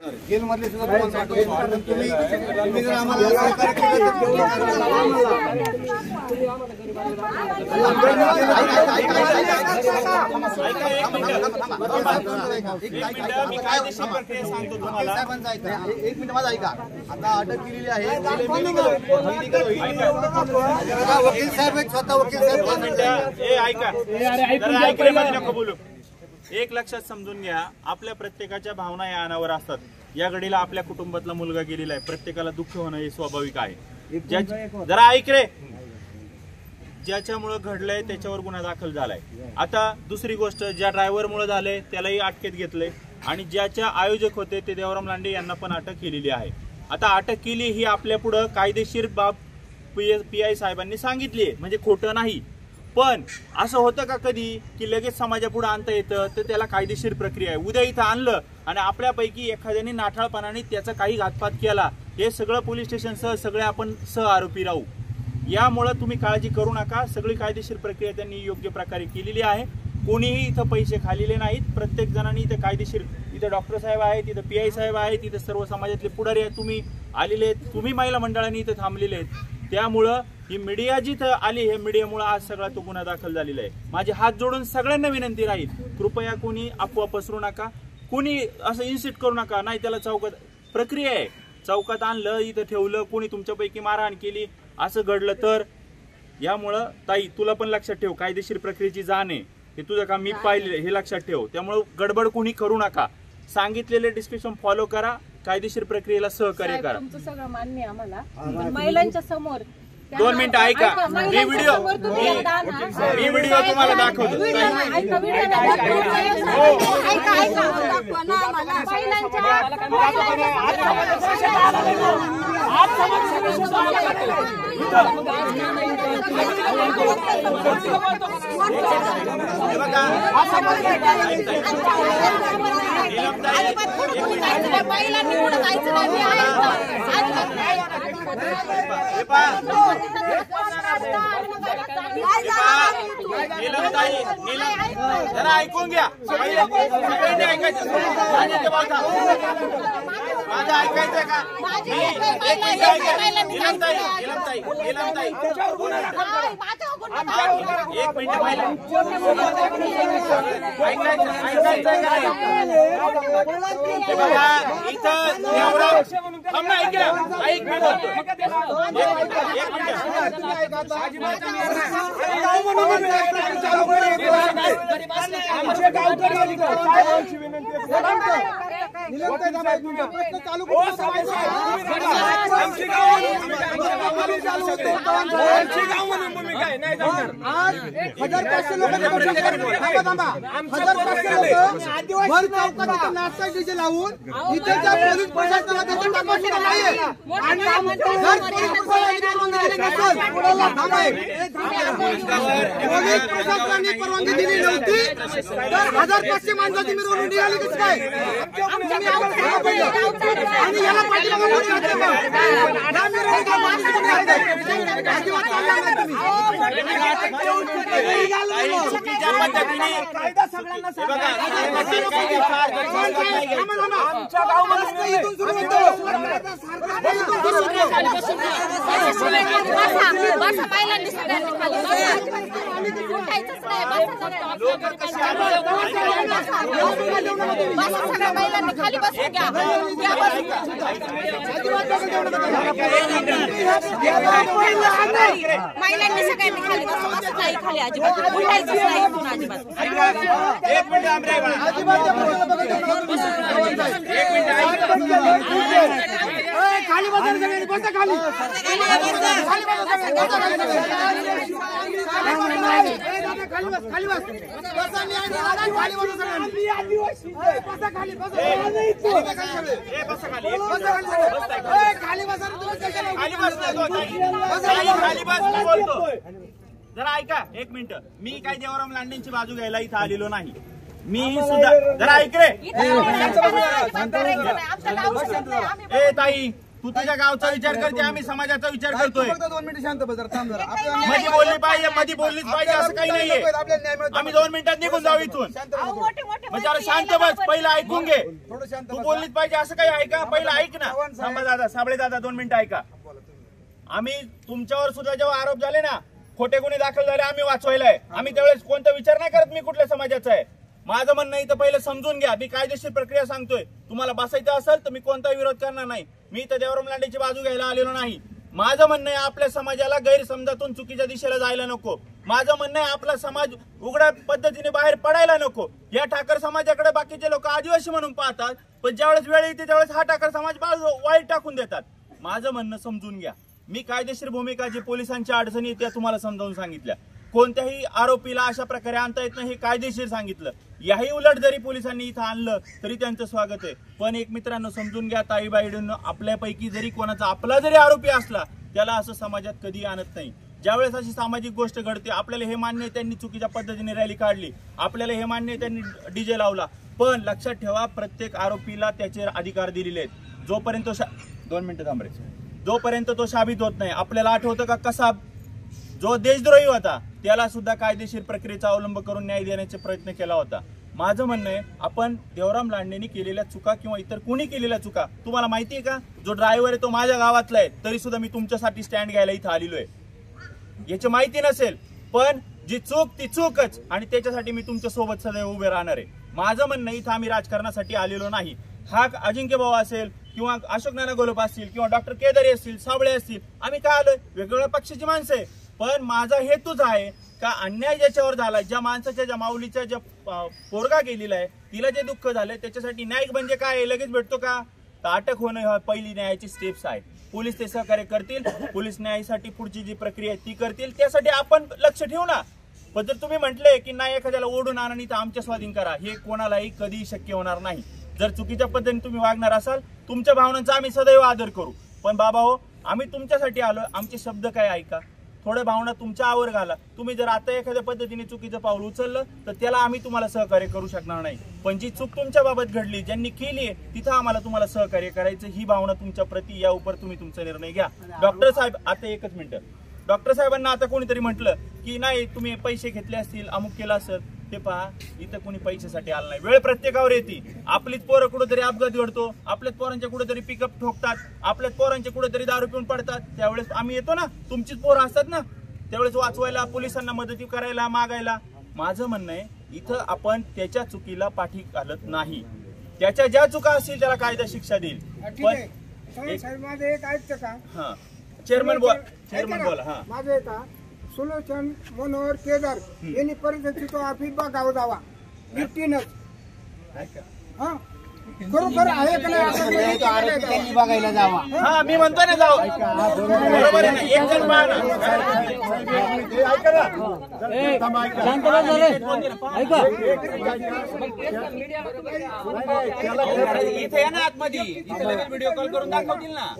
Gel मधले सुद्धा तुम्ही जर आम्हाला मी कायदेशीर प्रक्रिया सांगतो तुम्हाला। एक मिनिट माझा ऐका। आता अटक केलेली आहे वकील साहेब, स्वतः वकील साहेब ऐका बोलू। एक लक्षात समजून घ्या, आपल्या प्रत्येकाच्या भावना या अनावर असतात। या घडीला आपल्या कुटुंबातला मुलगा गेलेला आहे, प्रत्येकाला दुःख होणं हे स्वाभाविक आहे। जरा ऐक रे, ज्याच्यामुळे घडलंय त्याच्यावर गुन्हा दाखल झालाय। आता दुसरी गोष्ट, ज्या ड्रायव्हर मुळे झाले त्यालाही अटकेत घेतले आणि ज्याच्या आयोजक होते ते देवराम लांडे यांना पण अटक केलेली आहे। आता अटक केली ही आपल्या पुढे कायदेशीर बाब PI साहेबांनी सांगितली, म्हणजे खोटं नाही। पण असं होतं का कधी की लगेच समाजापुढे आणता येतं? तर त्याला कायदेशीर प्रक्रिया आहे। उद्या इथं आणलं आणि आपल्यापैकी एखाद्याने नाठाळपणाने त्याचा काही घातपात केला, हे सगळं पोलीस स्टेशनसह सगळे आपण सह आरोपी राहू। यामुळे तुम्ही काळजी करू नका, सगळी कायदेशीर प्रक्रिया त्यांनी योग्य प्रकारे केलेली आहे। कोणीही इथं पैसे खाल्लेले नाहीत, प्रत्येक जणांनी इथं कायदेशीर, इथं डॉक्टर साहेब आहेत, इथं PI साहेब आहेत, इथं सर्व समाजातले पुढारी आहेत, तुम्ही आलेले आहेत, तुम्ही महिला मंडळांनी इथं थांबलेले आहेत। त्यामुळं ही मीडिया जिथं आली, हे मीडियामुळे आज सगळा तो गुन्हा दाखल झालेला आहे। माझे हात जोडून सगळ्यांना विनंती राहील, कृपया कोणी अफवा पसरू नका, कोणी असं इन्सिट करू नका। नाही, त्याला चौकात प्रक्रिया आहे, चौकात आणलं, इथं ठेवलं, कोणी तुमच्यापैकी मारहाण केली, असं घडलं तर यामुळं ताई तुला पण लक्षात ठेव, कायदेशीर प्रक्रियेची जाण आहे, हे तुझं काम मी पाहिलेलं हे लक्षात ठेव। त्यामुळे गडबड कोणी करू नका, सांगितलेले डिस्क्रिप्शन फॉलो करा, कायदेशीर प्रक्रियेला सहकार्य करा। तुमचं सगळं मान्य आहे आम्हाला, पण महिलांच्या समोर 2 मिनिटं ऐका, मी व्हिडिओ तुम्हाला दाखवतो। जरा ऐकून घ्या, माझं ऐकायचंय का? एक मिनिट बघा, इथं नाश्ता डीजे लावून इथे पोलीस प्रशासनाला पोलीस प्रशासनाने परवानगी दिली नव्हती, तर 1500 माणसाची मिरवणूक निघाली कसं काय? आणि याला महिलांनी सगळ्यांनी खाली बसून नाही, खाली अजिबात उठायचंच नाही पुन्हा अजिबात। एक मिनिट खाली बसा, खाली जरा ऐका, एक मिनिट, मी काय देवराम लांडेंची बाजू घ्यायला इथं आलेलो नाही, मी सुद्धा जरा ऐक रे। ए ताई, तू तुझ्या गावचा विचार करते, आम्ही समाजाचा विचार करतोय. फक्त 2 मिनिटं शांत बस जरा, थांब जरा. आपल्याला मध्ये बोलली पाहिजे, मध्ये बोललीच पाहिजे असं काही नाहीये. आपल्याला न्याय मिळतो. आम्ही 2 मिनिटात निघून जाऊ इथून. शांत अहो, बस. मोठे मोठे मग जरा शांत बस, पहिलं ऐकून घे. थोडं शांत तू बस. बोललीच पाहिजे असं काही आहे का? पहिलं ऐक ना. थांबा दादा, साबळे दादा 2 मिनिटं ऐका. आम्ही तुमच्यावर सुद्धा जेव्हा आरोप झाले ना, खोटे गुन्हे दाखल झाले, आम्ही वाचवायलाय. आम्ही त्यावेळेस कोणता विचार नाही करत मी कुठल्या समाजाचा आहे. माझं म्हणणं इथं पहिलं समजून घ्या. मी कायदेशीर प्रक्रिया सांगतोय. तुम्हाला बसायचं असेल तर मी कोणताही विरोध करणार नाही. मी इथं देवराम लांडेची बाजू घ्यायला आलेलो नाही. माझं म्हणणं आहे आपल्या समाजाला गैरसमजातून चुकीच्या दिशेला जायला नको. माझं म्हणणं आहे आपला समाज उघड्या पद्धतीने बाहेर पडायला नको. या ठाकर समाजाकडे बाकीचे लोक आदिवासी म्हणून पाहतात, पण ज्यावेळेस वेळ येते त्यावेळेस हा ठाकर समाज वाईट टाकून देतात. माझं म्हणणं समजून घ्या. मी कायदेशीर भूमिका जी पोलिसांच्या अडचणी त्या तुम्हाला समजावून सांगितल्या. कोणत्याही आरोपीला अशा प्रकारे आणता येत नाही हे कायदेशीर सांगितलं. याही उलट जरी पोलिसांनी इथं आणलं तरी त्यांचं स्वागत आहे. पण एक मित्रांनो समजून घ्या, ताईबाईंनो, आपल्यापैकी जरी कोणाचा आपला जरी आरोपी असला त्याला असं समाजात कधी आणत नाही. ज्यावेळेस अशी सामाजिक गोष्ट घडते, आपल्याला हे मान्य आहे त्यांनी चुकीच्या पद्धतीने रॅली काढली, आपल्याला हे मान्य आहे त्यांनी डीजे लावला, पण लक्षात ठेवा प्रत्येक आरोपीला त्याचे अधिकार दिलेले आहेत. जोपर्यंत 2 मिनिटं थांबरे, जोपर्यंत तो साबित होत नाही. आपल्याला आठवतं का कसा जो देशद्रोही होता त्याला सुद्धा कायदेशीर प्रक्रियेचा अवलंब करून न्याय देण्याचा प्रयत्न केला होता. माझं म्हणणं आहे आपण देवराम लांडेंनी केलेल्या चुका किंवा इतर कोणी केलेल्या चुका तुम्हाला माहिती आहे का? जो ड्रायव्हर आहे तो माझ्या गावातला आहे, तरी सुद्धा मी तुमच्यासाठी स्टँड घ्यायला इथं आलेलो आहे. याची माहिती नसेल, पण जी चूक ती चूकच, आणि त्याच्यासाठी मी तुमच्या सोबत सदैव उभे राहणार आहे. माझं म्हणणं इथं आम्ही राजकारणासाठी आलेलो नाही. हा अजिंक्य भाऊ असेल किंवा अशोक नाना गोलप असतील किंवा डॉक्टर केदारी असतील, साबळे असतील, आम्ही काय आलोय वेगवेगळ्या पक्षाची माणसं आहे. पण माझा हेतूच आहे का अन्याय ज्याच्यावर झाला, ज्या माणसाच्या, ज्या माऊलीच्या, ज्या पोरगा गेलेला आहे, तिला जे दुःख झालंय त्याच्यासाठी न्याय म्हणजे काय लगेच भेटतो का? तर अटक होणं हा पहिली न्यायाची स्टेप्स आहे. पोलीस ते सहकार्य करतील, पोलीस न्यायासाठी पुढची जी प्रक्रिया आहे ती करतील, त्यासाठी आपण लक्ष ठेवू ना. पण जर तुम्ही म्हटले की नाही एखाद्याला ओढून आणा आणि आमच्या स्वाधीन करा, हे कोणालाही कधी शक्य होणार नाही. जर चुकीच्या पद्धतीने तुम्ही वागणार असाल, तुमच्या भावनांचा आम्ही सदैव आदर करू. पण बाबा हो, आम्ही तुमच्यासाठी आलो, आमचे शब्द काय ऐका, थोड्या भावना तुमच्या आवर घाला. तुम्ही जर आता एखाद्या पद्धतीने चुकीचं पाऊल उचललं तर त्याला आम्ही तुम्हाला सहकार्य करू शकणार नाही. पण जी चूक तुमच्या बाबत घडली, ज्यांनी केली आहे, तिथं आम्हाला तुम्हाला सहकार्य करायचं, ही भावना तुमच्या प्रती, या उपर तुम्ही तुमचा निर्णय घ्या. डॉक्टर साहेब, आता एकच मिनिट, डॉक्टर साहेबांना आता कोणीतरी म्हटलं की नाही तुम्ही पैसे घेतले असतील, अमुक केला असेल, ते पहा इथं कोणी पैशासाठी आलं नाही. वेळ प्रत्येकावर येते. आपलीच पोरं कुठेतरी अपघात घडतो, आपल्याच पोरांच्या कुठेतरी पिकअप ठोकतात, आपल्याच पोरांच्या कुठेतरी दारू पिऊन पडतात, त्यावेळेस आम्ही येतो ना, तुमचीच पोरं असतात ना, त्यावेळेस वाचवायला, पोलिसांना मदती करायला, मागायला. माझं म्हणणं आहे इथं आपण त्याच्या चुकीला पाठी घालत नाही. त्याच्या ज्या चुका असतील त्याला कायदा शिक्षा देईल. पण माझं एक ऐकतं का? हा चेअरमन बोला. हा माझं का सुलोचन मनोहर केदार यांनी परिस्थिती तो ऑफिस बघावं जावा गिफ्टीनच. हा खरोखर आहे का नाही त्यांनी बघायला जावा. हा मी म्हणतो ना जाऊ, बरोबर आहे ना. एक जण इथे या ना आतमध्ये, इथे लगेच व्हिडिओ कॉल करून दाखवतील ना.